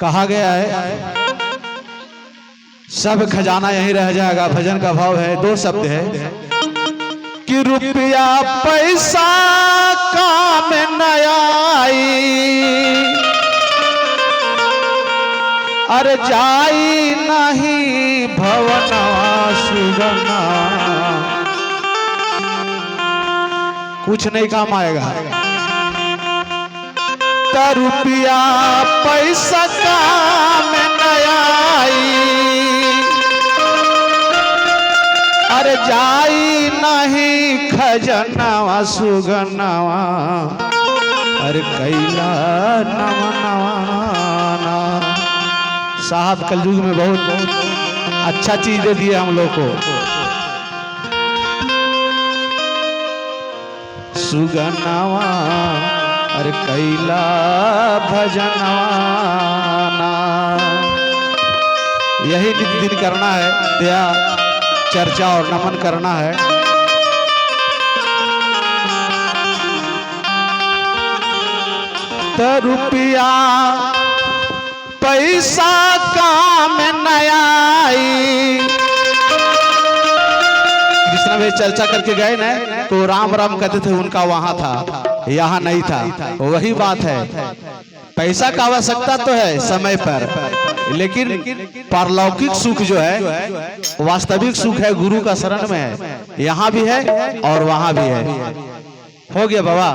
कहा गया है सब खजाना यहीं रह जाएगा। भजन का भाव है, दो शब्द है कि रुपया पैसा काम न आई, अरे जाई नहीं भवना सुगना, कुछ नहीं काम आएगा। रुपया पैसा काम न आई, अरे जाई नहीं खजनावा सुगनावा, अरे कैला नवा नवा। साहब कलयुग में बहुत अच्छा चीज दे दिए हम लोग को। सुगनावा अरे कैला भजनवाना, यही दिन करना है, दया चर्चा और नमन करना है। तो रुपया पैसा काम न आई, कृष्ण भाई चर्चा करके गए ना तो राम राम कहते थे, उनका वहां था यहाँ नहीं था। वही बात है, पैसा का आवश्यकता तो है समय पर, लेकिन पारलौकिक सुख जो है वास्तविक सुख है गुरु का शरण में है, यहाँ भी है और वहां भी है। हो गया बाबा।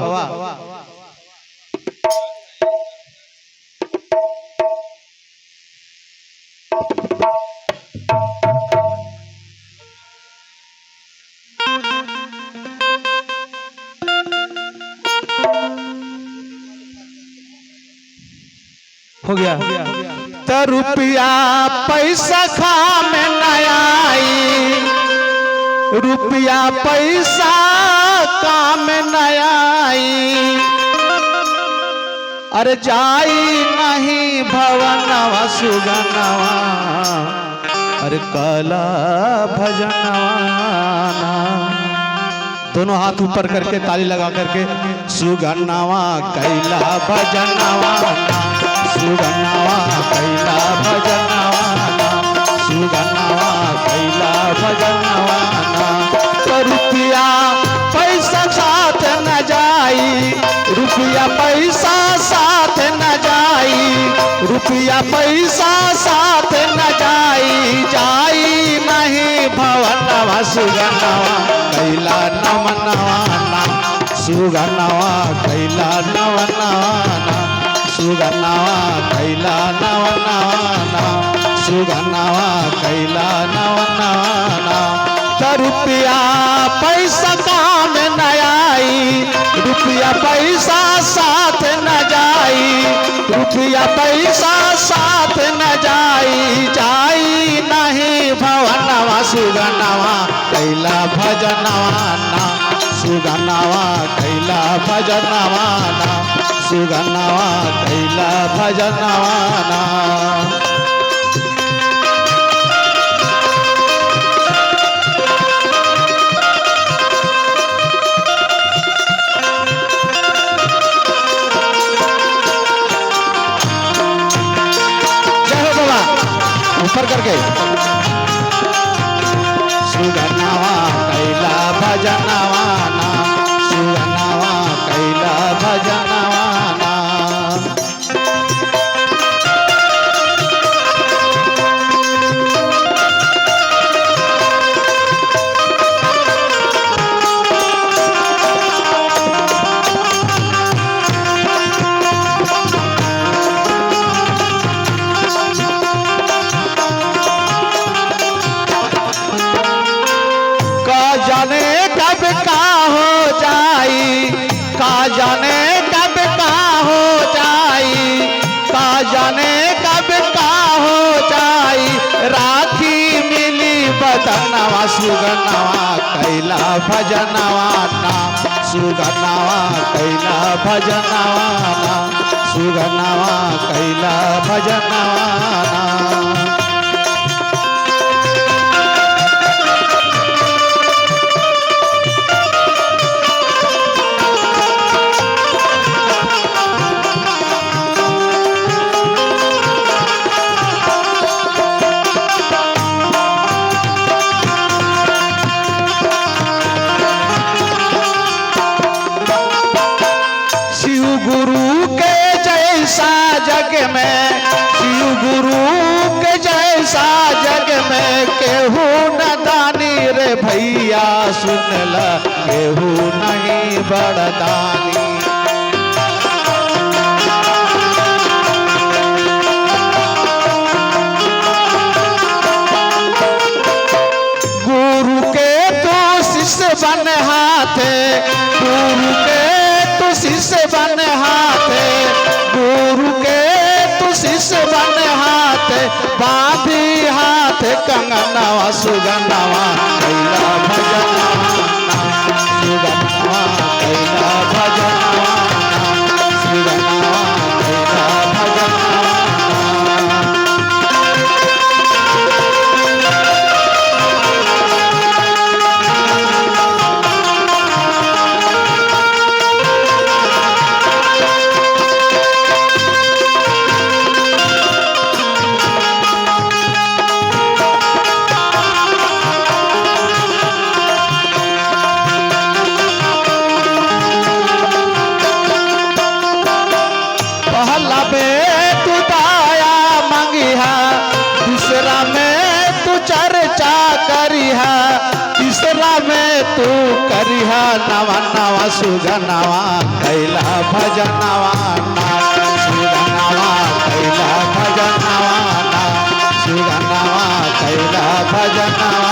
हो गया। तो रुपया पैसा काम न आई, रुपया पैसा काम न आई, अरे जाई नहीं भवनवा सुगनवा, अरे कला भजनवाना। दोनों हाथ ऊपर करके ताली लगा करके सुगनवा कैला भजनवाना, सुगनवा कैला भजनवाना, सुगनवा कैला भजनवाना। तो रुपया पैसा साथ न जाई, रुपया पैसा साथ न जाई, रुपया पैसा साथ न जाई, जाई नहीं भवनवा सुगनवा कैला नवनवाना, सुगनवा कैला नवनवाना, सुगनवा कैला नवनवाना, सुगनवा कैला नवनवाना। तो रुपया पैसा काम न आई, रुपया पैसा साथ न जाई, रुपया पैसा साथ न जाई, जाई नहीं भवनवा सुगनवा कैला भजनवाना, सुगनवा कैला भजनवाना, सुगनवा कैला भजनवाना। ऊपर करके सुगनवा कैला भजनवाना, सुगनवा कैला भजनवाना। जाने कब का हो जाई, का जाने कब का हो जाई, का जाने कब का हो जाई, राखी मिली बदनवा सुगनवा कैला भजनवाना, सुगनवा कैला भजनवाना, सुगनवा कैला भजनवाना। में शिव गुरु के जैसा जग में केहू न दानी रे भैया सुन ला केहू नहीं बड़दानी। गुरु के तो शिष्य बन हाथे, गुरु के तो शिष्य बन हाथे, गुरु के तो शिष्य बन हाथे, बांधी हाथ कंगनवा सुगनवा कैला भजनवा, सुगनवा कैला भजनवा, सुगनवा कैला भजनवा। पहला में तू दाया मंगिहा, दूसरा में तू चर्चा करिहा, तीसरा में तू करिहा नवा नवा सुगनवा कैला भजनवा, सुगनवा कैला भजनवा, सुगनवा कैला भजनवा।